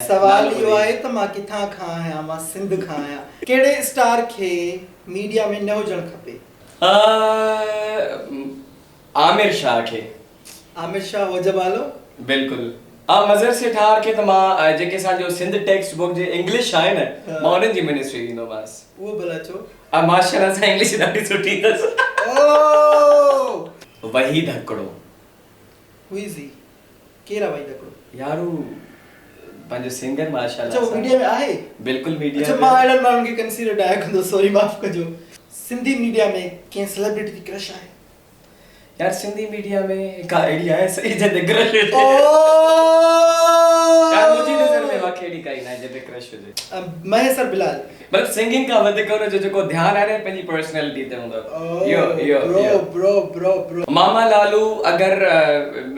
सवाल इहो आहे त मां किथां खां आहियां, मां सिंध खां आहियां। कहिड़े स्टार खे मीडिया में न हुजणु खपे? आमिर शाह खे। आमिर शाह वजबालो? बिल्कुलु। मज़र सेठार खे त मां जेके असांजो सिंध टेक्स्ट बुक जे इंग्लिश आहे न, मां उन्हनि जी मिनिस्ट्री ॾींदोमांसि। उहो भला छो? माशाअल्लाह सां इंग्लिश ॾाढी सुठी अथसि। ओ वहीद हकड़ो। हु इज़ ही? केरा वहीद हकड़ो? यारू पंहिंजो सिंगर माशाअल्लाह। अच्छा, वो मीडिया में आहे? बिल्कुलु मीडिया में। अच्छा, मां अहिड़नि माण्हुनि खे कंसीडर डाया कंदो, सॉरी माफ़ कजो। सिंधी मीडिया में कंहिं सेलिब्रिटी जी क्रश आहे? यार सिंधी मीडिया में हिकु अहिड़ी आहे सही जॾहिं क्रश हुजे। यार मुंहिंजी नज़र में वाकई अहिड़ी काई न आहे जॾहिं क्रश हुजे। महेश बिलाल। मतिलबु सिंगिंग खां वधीक हुनजो जेको ध्यानु आहे न पंहिंजी पर्सनैलिटी ते हूंदो। यो ब्रो मामा लालू अगरि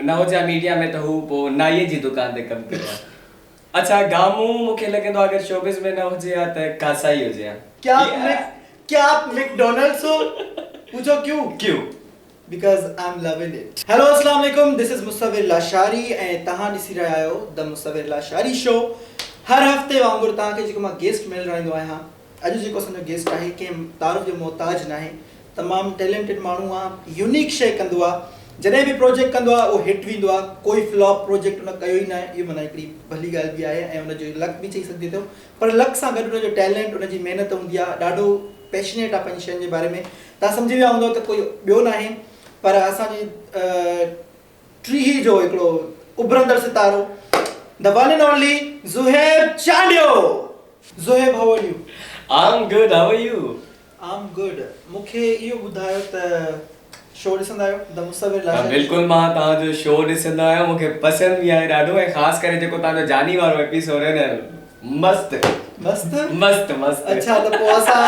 न हुजे मीडिया में त हू पोइ नाईअ जी दुकान ते कमु करे। अच्छा, गामू मूंखे लॻंदो अगरि शोबिज़ में न हुजे हा त कासाई हुजे हा। क्या आप मैकडॉनल्ड्स हो? पूछो क्यों? Because I'm loving it. Hello, अस्सलाम वालेकुम, this is मुसव्विर लाशारी ऐं तव्हां ॾिसी रहिया आहियो द मुसव्विर लाशारी शो। हर हफ़्ते वांगुरु तव्हांखे जेको मां गेस्ट मिल रहंदो आहियां, अॼु जेको असांजो गेस्ट आहे कंहिं तारीफ़ जो मोहताज न आहे, तमामु टैलेंटेड माण्हू आहे, यूनिक शइ कंदो आहे, जॾहिं बि प्रोजेक्ट कंदो आहे उहो हिट वेंदो आहे, कोई फ्लॉप प्रोजेक्ट उन कयो ई न आहे। इहो माना हिकिड़ी भली ॻाल्हि बि आहे ऐं उनजो लक बि चई सघिजे थो, पर लक सां गॾु उनजो टैलेंट, उनजी महिनत हूंदी आहे, ॾाढो पैशनेट आहे पंहिंजी शयुनि जे बारे में। तव्हां सम्झी विया हूंदव त कोई ॿियो न आहे पर असांजी टीह जो हिकिड़ो उभरंदड़ सितारो, the one and only Zuhaib Chandio. Zuhaib, how are you? I'm good, how are you? I'm good। मूंखे इहो ॿुधायो त शो ॾिसंदा आहियो द मुसव्विर लाशारी? बिल्कुलु, मां तव्हांजो शो ॾिसंदो आहियां, मूंखे पसंदि बि आहे ॾाढो, ऐं ख़ासि करे जेको तव्हांजो जानी वारो एपिसोड आहे न, मस्त। अच्छा, त पोइ असां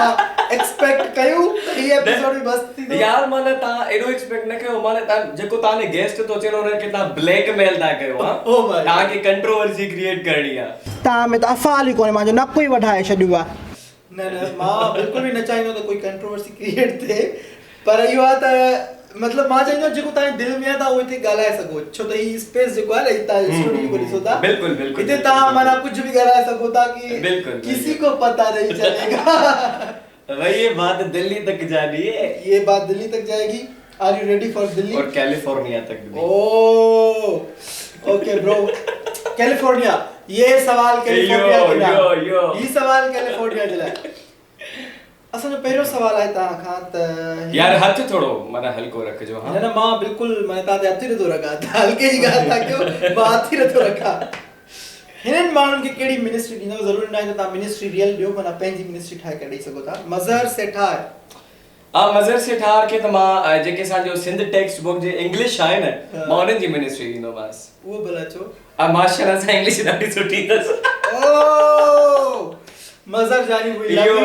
एक्सपेक्ट कयूं त ही एपिसोड बि मस्त थींदो? यार माने तव्हां एॾो एक्सपेक्ट न कयो, माने तव्हां जेको तव्हांने गेस्ट तो चयो उनखे तव्हां ब्लैकमेल था कयो। हां, तव्हांखे कंट्रोवर्सी क्रिएट करणी आहे। तव्हां में त अफ़ाल ई कोन्हे, मुंहिंजो नक ई वधाए छॾियो आहे। न मां बिल्कुलु बि न चाहींदो त कोई कंट्रोवर्सी क्रिएट थिए, पर इहो आहे त मतलब मां चाहींदो जेको तव्हांजे दिलि में आहे तव्हां उहो हिते ॻाल्हाए सघो, छो त ही स्पेस जेको आहे न हितां स्टूडियो को ॾिसो था, बिल्कुलु हिते तव्हां माना कुझु बि ॻाल्हाए सघो था कि किसी को पता नहीं चलेगा। भाई ये बात दिल्ली तक जानी है, ये बात दिल्ली तक जाएगी। Are you ready for Delhi? और कैलिफोर्निया तक भी। ओके ब्रो, कैलिफोर्निया, ये सवाल कैलिफोर्निया के लाइ, ये सवाल कैलिफोर्निया जे लाइ। असांजो पहिरियों सवाल आहे तव्हां खां त यार हथ थोड़ो माना हल्को रखजो। हां न मां बिल्कुलु माने तव्हां ते हथ ई नथो रखां, हल्के जी ॻाल्हि था कयो, मां हथ ई नथो रखां। हिननि माण्हुनि खे कहिड़ी मिनिस्ट्री ॾींदव? ज़रूरी न आहे त तव्हां मिनिस्ट्री रियल ॾियो, माना पंहिंजी मिनिस्ट्री ठाहे करे ॾेई सघो था। मज़र सेठार। मज़र सेठार खे त मां जेके असांजो सिंध टेक्स्ट बुक जे इंग्लिश आहे न, मां उन्हनि जी मिनिस्ट्री ॾींदोमांसि। उहो भला छो? माशाअल्लाह सां इंग्लिश ॾाढी सुठी अथसि। मज़र जानी हुई जेको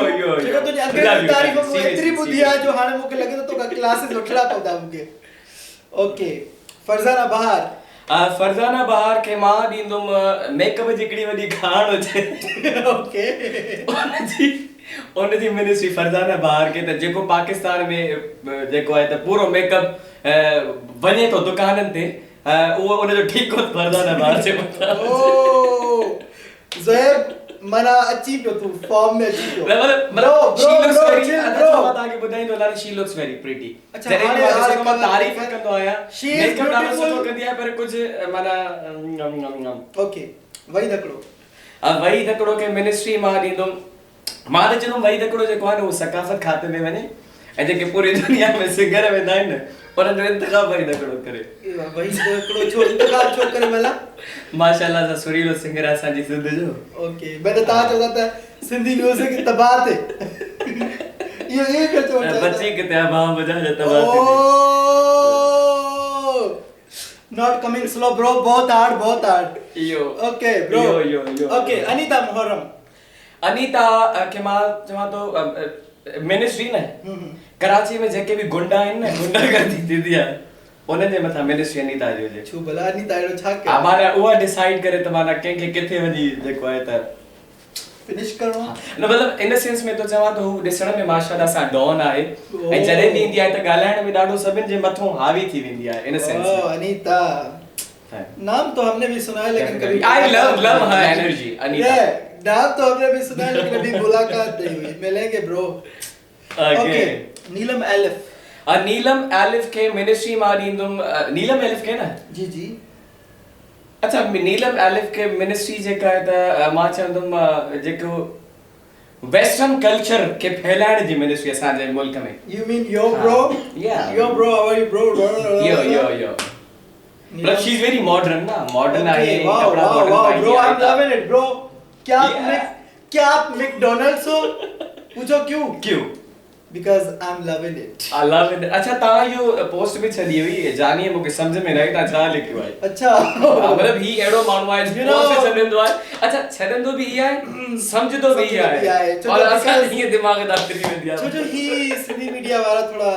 तुंहिंजी अॻे तारीफ़ में एतिरी ॿुधी आहे जो हाणे मूंखे लॻे थो तोखां क्लासिस वठिणा पवंदा मूंखे। ओके, फरज़ाना बहार। फरज़ाना बहार खे मां ॾींदुमि मेकअप जी हिकिड़ी वॾी खाण हुजे। ओके, उनजी मिनिस्ट्री फरज़ाना बहार खे, त जेको पाकिस्तान में जेको आहे त पूरो मेकअप वञे थो दुकाननि ते, उहो उनजो ठीकु फरज़ाना बहार जे मथां। ज़ुहैब माना अची पियो तूं फॉर्म में अची पियो। ब्रो तव्हांखे ॿुधाईंदो लाल, शी लुक्स वेरी प्रिटी। अच्छा, हाणे मां तारीफ़ कंदो आहियां, मेकअप ॾाढो सुठो कंदी आहे, पर कुझु माना ओके। वहीद हकड़ो, वहीद हकड़ो खे मिनिस्ट्री मां ॾींदुमि। मां त चवंदुमि वहीद हकड़ो जेको आहे न उहो सकाफ़त खाते में वञे, ऐं जेके पूरी दुनिया में सिंगर वेंदा आहिनि न उन्हनि जो इंतख़ाब वहीद हकड़ो करे। वहीद हकड़ो छो इंतख़ाब छो करे? भला माशाअल्लाह सां सुरीलो सिंगर आहे असांजी सिंध जो। ओके, मैंने तव्हां चवंदा त सिंधी म्यूज़िक तबाह थे, इहो पियो चवणु बची किथे आहे मां बजा जो तबाह थी। नॉट कमिंग स्लो ब्रो, बहुत हार्ड। यो okay bro, okay. Anita Muharram. Anita के मां चवां तो मिनिस्ट्री न कराची में जेके बि गुंडा आहिनि न, गुंडागर्दी थींदी आहे, उन्हनि जे मथां मिनिस्ट्री अनीता जी हुजे। छो भला अनीता अहिड़ो छा कयो? हमारा उहा डिसाइड करे त माना कंहिंखे किथे वञी जेको आहे त फिनिश करणो आहे। न मतिलबु इन सेंस में तो चवां त हू ॾिसण में माशाअल्लाह सां डॉन आहे, ऐं जॾहिं बि ईंदी आहे त ॻाल्हाइण में ॾाढो सभिनि जे मथां हावी थी वेंदी आहे इन सेंस में। अनीता नाम तो हमने भी सुना है लेकिन कभी I love her energy Anita. नाम तो हमने भी सुना है लेकिन अभी मुलाकात नहीं हुई। मिलेंगे bro. Okay Neelam elif. Neelam elif के मिनिस्ट्री मारींदुम नीलम एलिफ के ना जी जी। अच्छा नीलम एलिफ के मिनिस्ट्री जेका है त मां चंदुम जेको वेस्टर्न कल्चर के फैलाइण जी मिनिस्ट्री असांजे मुल्क में। You mean yo bro? Yeah. Yo bro how are you bro? Yo मतलब शी इज वेरी मॉडर्न ना, मॉडर्न है कपड़ा मॉडर्न पाई। Bro I am loving it bro. क्या आप मैकडॉनल्ड्स हो? पूछो क्यों? Because I'm loving it. I love it. अच्छा ता यो पोस्ट में छली हुई जानिए मुके समझ में नहीं ता छा लिखियो है। अच्छा मतलब ही एड़ो मानवा है पोस्ट से छलंदो है। अच्छा छलंदो भी है समझ तो भी है और असा नहीं दिमाग दा फ्री में दिया। जो ही सिंधी मीडिया वाला थोड़ा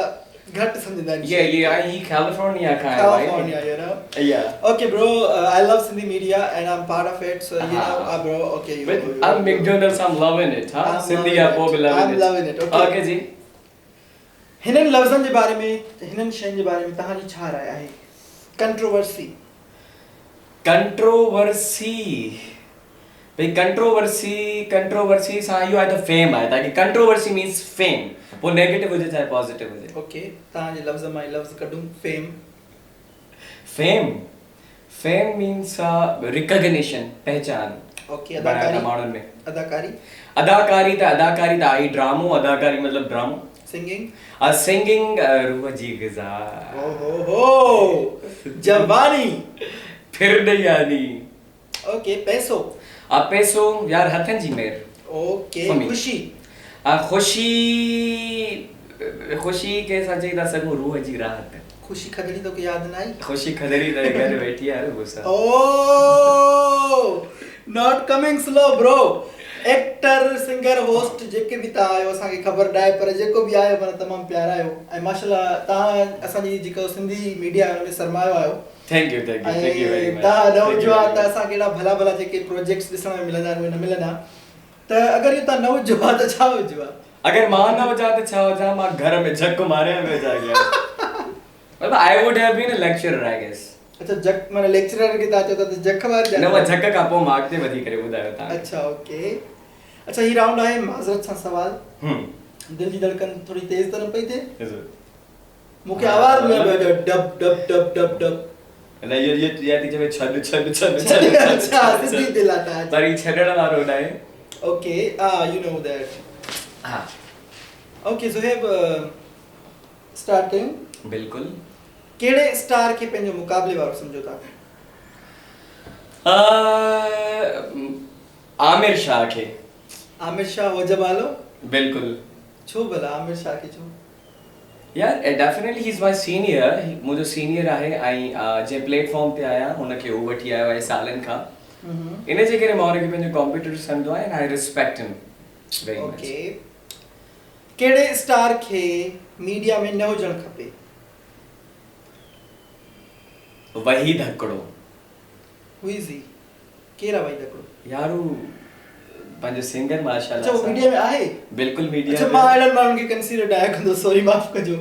घट समझदा है। ये आई कैलिफोर्निया का है भाई। California, you know. Yeah. Okay bro, I love Sindhi media and I'm part of it, so you know, bro, okay. I'm McDonald's, I'm loving it, huh? Sindhi आप वो भी loving it. I'm loving it. Okay जी। हिनन लफ्ज़न जे बारे में हिनन शयन जे बारे में तहांजी छा राय आहे? कंट्रोवर्सी भाई कंट्रोवर्सी सां इहो आहे त फेम आहे ताकि कंट्रोवर्सी मींस फेम वो नेगेटिव हुजे चाहे पॉजिटिव हुजे। ओके तहांजे लफ्ज़ मां लफ्ज़ कढूं फेम मींस रिकॉग्निशन पहचान। ओके अदाकारी त आई ड्रामो अदाकारी मतलब ड्रामो। सिंगिंग रूह जी ग़िज़ा। ओहो जवानी फिर नहीं आनी। ओके पैसो यार हथन जी मेर। ओके खुशी के साथ जी दा सगो रूह जी राहत। खुशी खदड़ी तो के याद ना आई? खुशी खदड़ी तो घर बैठी यार गुस्सा। Oh not coming slow bro. Actor singer host JK भी ता आयो असा के खबर डाए पर जेको भी आयो मन तमाम प्यारा आयो ए माशाल्लाह ता असा जी जेको सिंधी मीडिया में सरमायो आयो। Thank U very much. ता नौजवा ता असा केड़ा भला जेके प्रोजेक्ट्स दिसण में मिलंदा न मिलना त अगर ये ता नौजवा त छा होजवा? अगर मां न हो जा त छा हो जा मां घर में झक मारे में जा गया। मतलब I would have been a lecturer I guess. अच्छा जक माने लेक्चरर के ता तो जक मार जा। न वो झक का पो मार्क ते वधी करे बुधायो ता। अच्छा ओके। अच्छा ही राउंड आहे माजरत सा सवाल। दिल जी धड़कन थोड़ी तेज तो न पई थे? मुके आवाज में dub dub dub dub dub ना ये जब छन अच्छा सिंधी दिल आता है पर ये छड़ण वारो ना है। Okay you know that. हां ओके ज़ुहैब स्टार्टिंग बिल्कुल केड़े स्टार के पेंजो मुकाबले वारो समझो ता? आमिर शाह हो जबालो। बिल्कुल छो भला आमिर शाह के छो? यार definitely he is my senior. मुझे सीनियर आहे आई जे प्लेटफॉर्म पे आया उनके उ वठी आयो आहे सालन का। इने जे करे मां के पेंजो कॉम्पिटिटर समझो है एंड आई रिस्पेक्ट हिम वेरी मच। ओके केड़े स्टार के मीडिया में न हुजण खपे? वही धकड़ो। हुई जी केरा वही धकड़ो? यारू पंज सिंगर माशाल्लाह। अच्छा वो मीडिया में आहे? बिल्कुल मीडिया। अच्छा मां एडन मां उनके कंसीडर डाया कंदो सॉरी माफ कजो।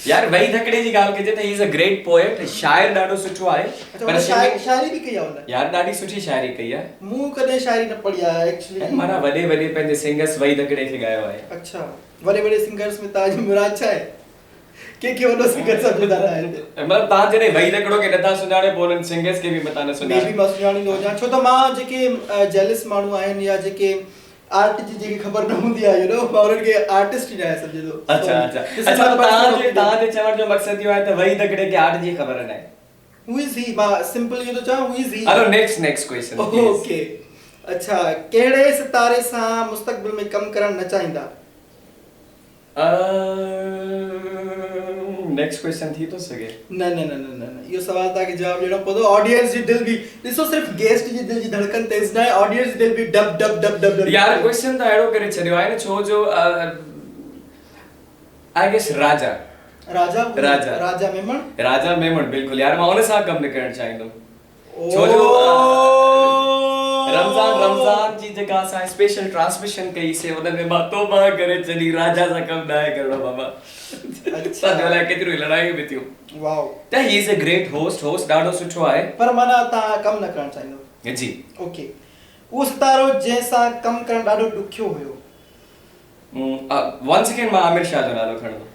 यार वही धकड़े जी गाल कजे त he is a great poet शायर डाडो सुठो आहे। पर शायरी भी कई आहे यार ॾाढी सुठी शायरी कई आहे। मु कदे शायरी न पढ़ी आहे एक्चुअली। माना वडे पंजे सिंगर्स वही धकड़े के गायो आहे। अच्छा वडे सिंगर्स में ताज मुराद छा आहे? के वडो सिंगर समझदा है मतलब ता जने वही धकड़ो के नथा सुनाणे बोलन सिंगर्स के भी मता न सुनाणे। मे भी मसुनाणी हो जा छो त मां जेके जेलस मानू आइन या जेके आर्ट जी जेके खबर न हुंदी आ यू नो माउरन के आर्टिस्ट ही ना समझे तो। अच्छा ता जे चवण जो मकसद यो है त वही धकड़े के आर्ट जी खबर न है। हु इज ही मां सिंपल ये तो चा हु is he? Hello next question. Okay अच्छा केड़े सितारे सा मुस्तकबिल में कम करन न चाहंदा? नेक्स्ट क्वेश्चन थी तो सके न यो सवाल ता के जवाब देणो पदो। ऑडियंस जी दिल भी दिसो सिर्फ गेस्ट जी दिल जी धड़कन तेज ना है ऑडियंस जी दिल भी डब डब डब डब यार क्वेश्चन ता एडो करे छडियो आहे न छो जो आई गेस राजा मेमन बिल्कुल यार मां उन सा कम न करण चाहिंदो छो जो रमजान जी जेका असां स्पेशल ट्रांसमिशन कई से उन में मां तौबा करे छॾी राजा सां कमु न आहे करणो बाबा। अच्छा अलाए केतिरियूं लड़ायूं बि थियूं। वाओ त he is a great host ॾाढो सुठो आहे। पर माना तव्हां कमु न करणु चाहींदो। जी ओके उहो सितारो जंहिंसां कमु करणु ॾाढो ॾुखियो हुयो। वंस अगेन मां आमिर शाह जो नालो खणंदो।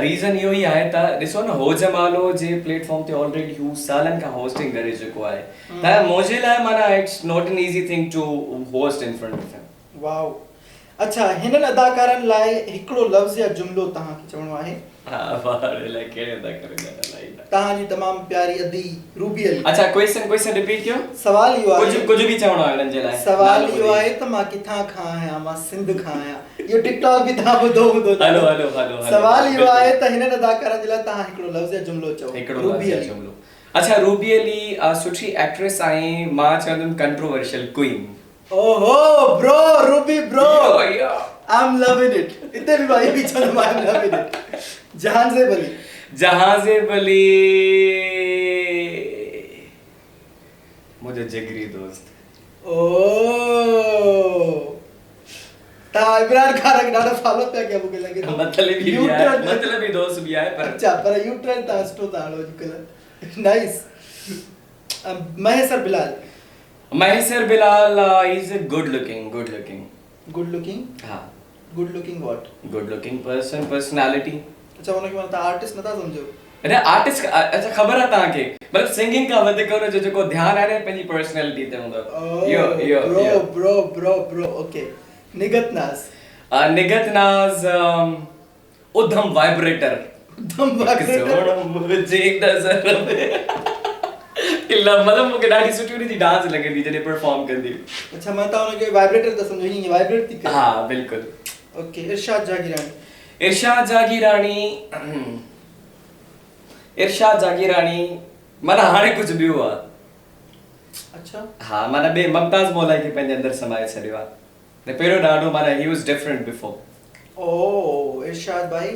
रीज़न इहो ई आहे त ॾिसो न हो जमालो जे प्लेटफॉर्म ते ऑलरेडी हू सालनि खां होस्टिंग करे चुको आहे त मुंहिंजे लाइ माना it's not an easy thing to host in front of him. Wow अच्छा हिननि अदाकारनि लाइ हिकिड़ो लफ़्ज़ या जुमिलो तव्हांखे चवणो आहे। हा वारे लाइ कहिड़े अदाकार ॻाल्हाईंदा तव्हांजी तमामु प्यारी अदी रूबी अली। अच्छा क्वेश्चन रिपीट कयो। सवाल इहो आहे कुझु बि चवणो आहे हिननि जे लाइ। सवाल इहो आहे त मां किथां खां आहियां मां सिंध खां आहियां इहो टिकटॉक बि तव्हां ॿुधो हूंदो। हलो सवाल इहो आहे त हिननि अदाकारनि जे लाइ तव्हां हिकिड़ो लफ़्ज़ या जुमिलो चओ। हिकिड़ो लफ़्ज़ या जुमिलो। अच्छा रूबी अली सुठी एक्ट्रेस आहे मां चवंदुमि कंट्रोवर्शियल क्वीन। ओहो bro Ruby bro I am loving it. इते भी भाई पीछे तो I am loving it. Jahanzeb Ali मुझे जिगरी दोस्त। ओ ता इमरान खान के ॾाढो फॉलो पिया कया मूंखे लॻे थो। मतलब ही दोस्त भी आहे पर अच्छा पर यू ट्रेन ता सुठो ता हलो अॼुकल्ह। Nice. Mahesar Bilal is a good looking हाँ good looking what good looking person personality. अच्छा उनखे मां आर्टिस्ट नथा सम्झो। अरे आर्टिस्ट अच्छा ख़बर आहे तव्हांखे मतलब सिंगिंग का वधीक उन जो जेको ध्यान आहे न पंहिंजी पर्सनालिटी ते हूंदो। यो ब्रो ओके। निगत नाज़ उधम वाइब्रेटर मुझे एक नज़र में इल्ला मतलब मूंखे ॾाढी सुठी हुनजी डांस लॻंदी जॾहिं परफॉर्म कंदी। अच्छा मां त हुनखे वाइब्रेटर त सम्झो हीअं वाइब्रेट थी करे। हा बिल्कुलु। ओके इरशाद जागीरानी माना हाणे कुझु ॿियो आहे। अच्छा हा माना ॿिए मुमताज़ मौलाई खे पंहिंजे अंदरि समाए छॾियो आहे। न पहिरियों ॾाढो माना ही वाज डिफरेंट बिफोर। ओ इरशाद भाई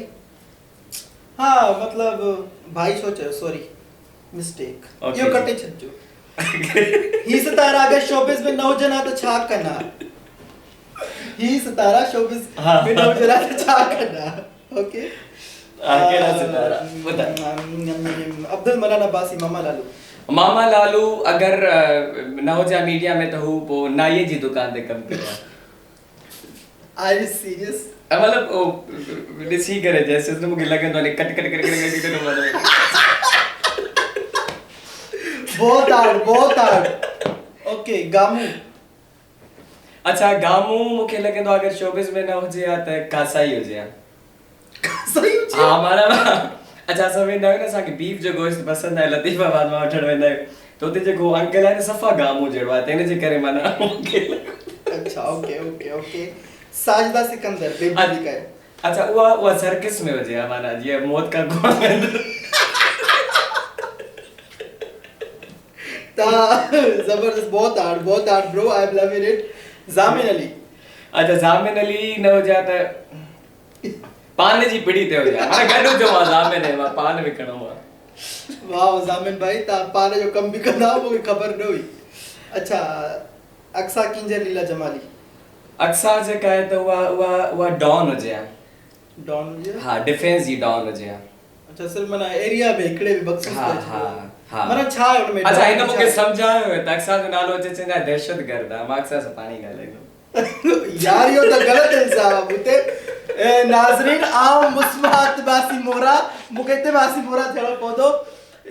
हा मतलब भाई सोचो सॉरी मिस्टेक यो कटे छॾिजो। ही सितारा अगर शोबिस में न हुजनि हा त छा कना। ही सितारा शोबिस में न हुजनि हा त छा कना। ओके कहिड़ा सितारा ॿुधाए। अब्दुल मनान अब्बासी मामा लालू अगर न हुजे मीडिया में त हू पोइ नाईअ जी दुकान ते कमु कयो आहे। आई सीरियस मतलब ॾिसी करे जैसे न मूंखे लॻंदो आहे कट बहुत हार्ड ओके गामू। अच्छा गामू मूंखे लॻंदो आहे अगर शोबिस में न हुजे हा त कासाई हुजे हा। हा माना अच्छा असां वेंदा आहियूं न असांखे बीफ जो गोश्त पसंदि आहे लतीफ़ाबाद मां वठणु वेंदा आहियूं त हुते जेको अंकल आहे न सफ़ा गामू जहिड़ो आहे त हिन जे करे माना अच्छा ओके साजिदा सिकंदर बेबी का है। अच्छा उहा सर्कस में हुजे हा माना जीअं मौत का कुआं जबरदस्त बहुत hard bro I am loving it. जामिन अली न हुजे त पान जी पिड़ी ते हुजे हाणे गॾु जो जामिन है मां पान विकणो आहे। वाह जामिन भाई ता पान जो कम भी कंदा मूंखे ख़बर न हुई। अच्छा अक्सा किंजर लीला जमाली। अक्सा जेका आहे त उहा डॉन हुजे हा। डॉन हुजे हा डिफेंस जी डॉन हुजे हा। अच्छा सिर्फ माना एरिया में हिकड़े भी बक्स हा माना छा है उनमें। अच्छा हिन मूंखे सम्झायो त अक्सा जो नालो अचे चवंदा दहशतगर्द आहे मां अक्सा सां पाणी ॻाल्हाईंदो। यार यो त ग़लत इंसाफ हुते नाज़रीन आम मुस्मात बासी मोरा मूंखे हिते बासी मोरा थियणो पवंदो।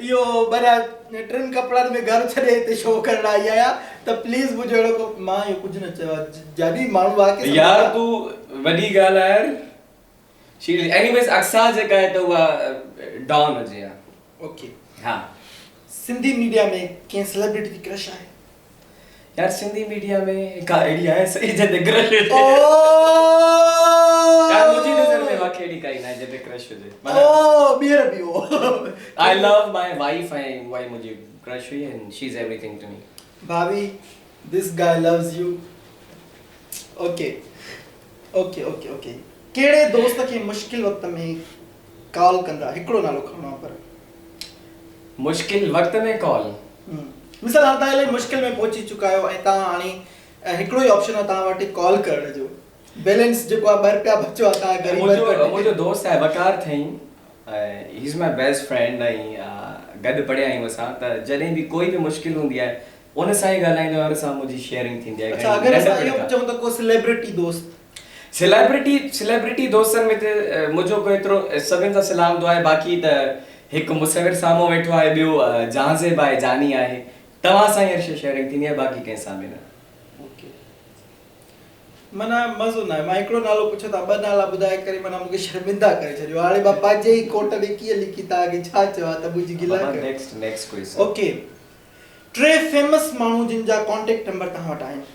इहो बना टिन कपड़नि में घर छॾे हिते शो करण आई आहियां त प्लीज़ मुंहिंजो अहिड़ो को मां इहो कुझु न चयो जॾहिं माण्हू वाक़ई यार तूं वॾी ॻाल्हि आहे यार। एनीवेज अक्सा जेका आहे त उहा डॉन हुजे हा। ओके हा सिंधी मीडिया में कंहिं सेलिब्रिटी जी क्रश आहे। यार सिंधी मीडिया में हिकु अहिड़ी आहे सही जॾहिं क्रश हुजे। यार मुंहिंजी नज़र में वाक़ई अहिड़ी काई न आहे जॾहिं क्रश हुजे। ॿीहर बि हो I love my wife and why मुझे crush हुई and she's everything to me. भाभी this guy loves you. Okay. कहिड़े दोस्त खे मुश्किल वक्त में कॉल कंदा हिकिड़ो नालो खणो पर मुश्किल वक्त में कॉल मिसाल हाणे तव्हां इलाही मुश्किल में पहुची चुका आहियो ऐं तव्हां हाणे हिकिड़ो ई ऑप्शन आहे तव्हां वटि कॉल करण जो बैलेंस जेको आहे 2 रुपया बचो आहे तव्हां ग़रीब मुंहिंजो दोस्त आहे वकार अथई he is my best friend ऐं गॾु पढ़िया आहियूं असां त जॾहिं बि कोई बि मुश्किल हूंदी आहे उन सां ई ॻाल्हाईंदो आहियां, उन सां मुंहिंजी शेयरिंग थींदी आहे। अच्छा अगरि असां इहो चऊं त को सेलिब्रिटी दोस्त सेलिब्रिटी दोस्तनि में त मुंहिंजो को एतिरो सभिनि सां सलामदो आहे। बाक़ी त हिकु मुसविर साम्हूं वेठो आहे, ॿियो जहाज़ेब आहे, जानी आहे, तव्हां सां ई शेयरिंग थींदी आहे, बाक़ी कंहिंसां बि न। माना मज़ो न आहे। मां हिकिड़ो नालो पुछो था 2 नाला ॿुधाए करे माना मूंखे शर्मिंदा करे छॾियो। हाणे मां पंहिंजे ई कोट में कीअं लिखी तव्हांखे छा चवां त मुंहिंजी गिला कयो। Next question. ओके 3 फेमस माण्हू जिन जा कॉन्टेक्ट नंबर तव्हां वटि आहिनि,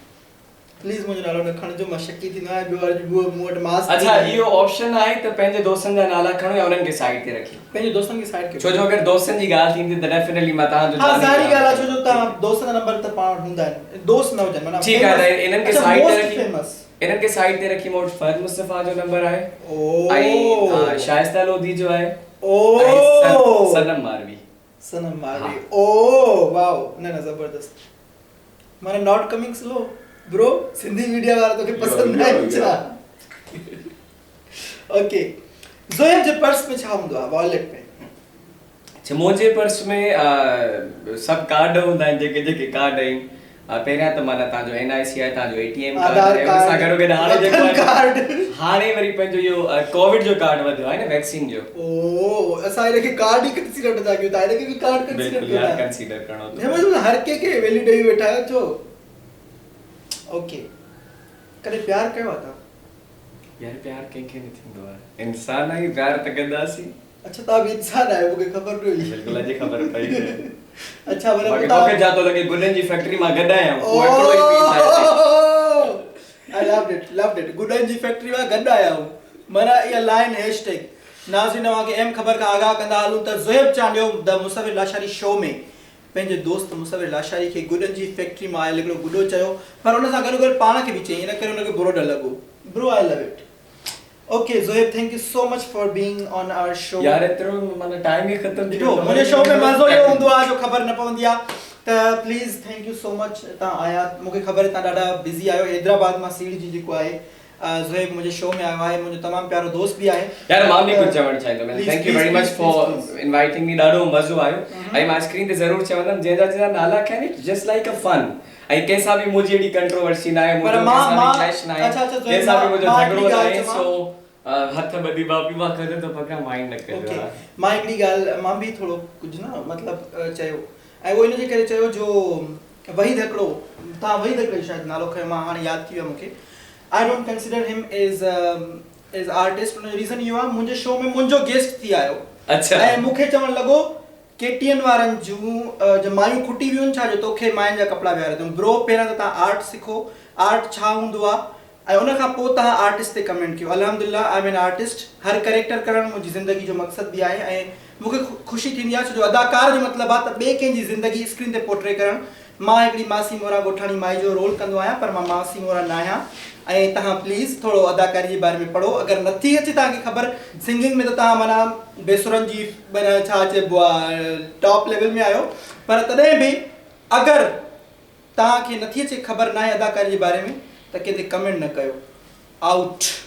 प्लीज मुंहिंजो नालो न खणिजो, मां शकी थींदो आहियां। ॿियो मूं वटि मास्क अच्छा इहो ऑप्शन आहे त पंहिंजे दोस्तनि जा नाला खणो या उन्हनि खे साइड ते रखी? पंहिंजे दोस्तनि खे साइड कयो, छो जो अगरि दोस्तनि जी ॻाल्हि थींदी त डेफिनेटली मां तव्हांजो हा सारी ॻाल्हि आहे, छो जो तव्हां दोस्तनि जा नंबर त पाण वटि हूंदा आहिनि, दोस्त न हुजनि माना ठीकु आहे त इन्हनि खे साइड ते रखी, फेमस इन्हनि खे साइड ते रखी। मूं वटि फहद मुस्तफा जो नंबर आहे ओ ऐं शाइस्ता लोधी जो आहे ओ सनम मारवी ओ वाओ न जबरदस्त। माना not coming slow bro, Sindhi media वाला तोखे पसंद न आहे छा? ओके ज़ोएब जे पर्स में छा हूंदो आहे वॉलेट में? अच्छा मुंहिंजे पर्स में सभु कार्ड हूंदा आहिनि, जेके कार्ड आहिनि। पहिरियां त माना तव्हांजो NIC आहे, तव्हांजो ATM कार्ड आहे, सां गॾोगॾु हाणे जेको कार्ड हाणे वरी पंहिंजो इहो कोविड जो कार्ड वधियो आहे न, वैक्सीन जो। ओ असां हिनखे कार्ड ई कंसीडर नथा कयूं, तव्हां हिनखे बि कार्ड कंसीडर कयो था? कंसीडर करणो थो। मतलब हर के वैल्यू ॾेई वेठा आहियो छो? ओके कॾहिं प्यार कयो आहे तव्हां? यार प्यार कंहिंखे न थींदो आहे, इंसान आहे, प्यार त कंदासीं। अच्छा तव्हां बि इंसान आहियो, मूंखे ख़बर न हुई। बिल्कुलु अॼु ख़बर पई। अच्छा मतलब बाक़ी तोखे छा थो लॻे गुडन जी फैक्ट्री मां गॾु आहियां? वो हिकिड़ो ई पीस आहे। आई लव्ड इट गुडन जी फैक्ट्री मां गॾु आया हूं, माना इहा लाइन हैशटैग नाज़रीन वांगे एम ख़बर का आगाह कंदा हलूं त ज़ोएब चांडियो द मुसविर लाशारी शो में पंहिंजे दोस्त मुसविर लाशारी खे गुडन जी फैक्ट्री मां आयल हिकिड़ो गुडो चयो, पर उन सां गॾु पाण खे बि चई, इन करे उनखे बुरो न लॻो। Bro I love it. Okay Zoeb thank you so much for being on our show. यार एतिरो माना टाइम ई ख़तम थी वियो। मुंहिंजे शो में मज़ो इहो हूंदो आहे जो ख़बर न पवंदी आहे, त please thank you so much तव्हां आया। मूंखे ख़बर आहे तव्हां ॾाढा बिज़ी आहियो, हैदराबाद मां सीढ़ी जी जेको आहे ज़ोएब मुंहिंजे शो में आयो आहे, मुंहिंजो तमामु प्यारो दोस्त बि आहे। यार मां बि कुझु चवणु चाहींदुमि, thank U very much for inviting me, ॾाढो मज़ो आयो। ऐं मां स्क्रीन ते ज़रूरु चवंदुमि जंहिंजा नाला खया आहिनि जस्ट लाइक अ फन, ऐं कंहिंसां बि मुंहिंजी एॾी कंट्रोवर्सी न आहे, मुंहिंजो कंहिंसां बि क्लैश न आहे, कंहिंसां बि मुंहिंजो झगड़ो न आहे, सो हथ ॿधी बापी मां करे थो पका माइंड न कयो। मां हिकिड़ी ॻाल्हि मां बि थोरो कुझु न मतिलबु चयो, ऐं उहो इनजे करे चयो जो वहीद हिकिड़ो, तव्हां वहीद हिकिड़ो शायदि नालो खयो, मां हाणे यादि थी वियो मूंखे। आई डोंट कंसिडर हिम एज आर्टिस्ट। उनजो रीज़न इहो आहे मुंहिंजे शो में मुंहिंजो गेस्ट थी आयो। अच्छा ऐं मूंखे चवणु लॻो KTN वारनि जूं जो मायूं खुटी वियूं छा जो तोखे मायुनि जा कपिड़ा विहारे अथऊं। ब्रो पहिरियां त तव्हां आर्ट सिखो, आर्ट छा हूंदो आहे, ऐं उन खां पोइ तव्हां आर्टिस्ट ते कमेंट कयो। अल्हम्दुलिल्लाह आई एम एन आर्टिस्ट। हर कैरेक्टर करणु मुंहिंजी ज़िंदगी जो मक़सदु बि आहे, ऐं मूंखे ख़ुशी थींदी आहे छो जो अदाकार जो मतिलबु आहे त ॿिए कंहिंजी ज़िंदगी स्क्रीन ते पोर्ट्रे करणु। मां हिकिड़ी मासी मोरा ॻोठाणी माई जो रोल कंदो आहियां, पर मां मासी मोरा न आहियां। ऐं तव्हां प्लीज़ थोरो अदाकारी जे बारे में पढ़ो, अगरि नथी अचे तव्हांखे ख़बर सिंगिंग में त तव्हां माना बेसुरनि जी माना छा चइबो आहे टॉप लेवल में आहियो, पर तॾहिं बि अगरि तव्हांखे नथी अचे ख़बर न आहे अदाकारी जे बारे में त कंहिंते कमेंट न कयो। आउट।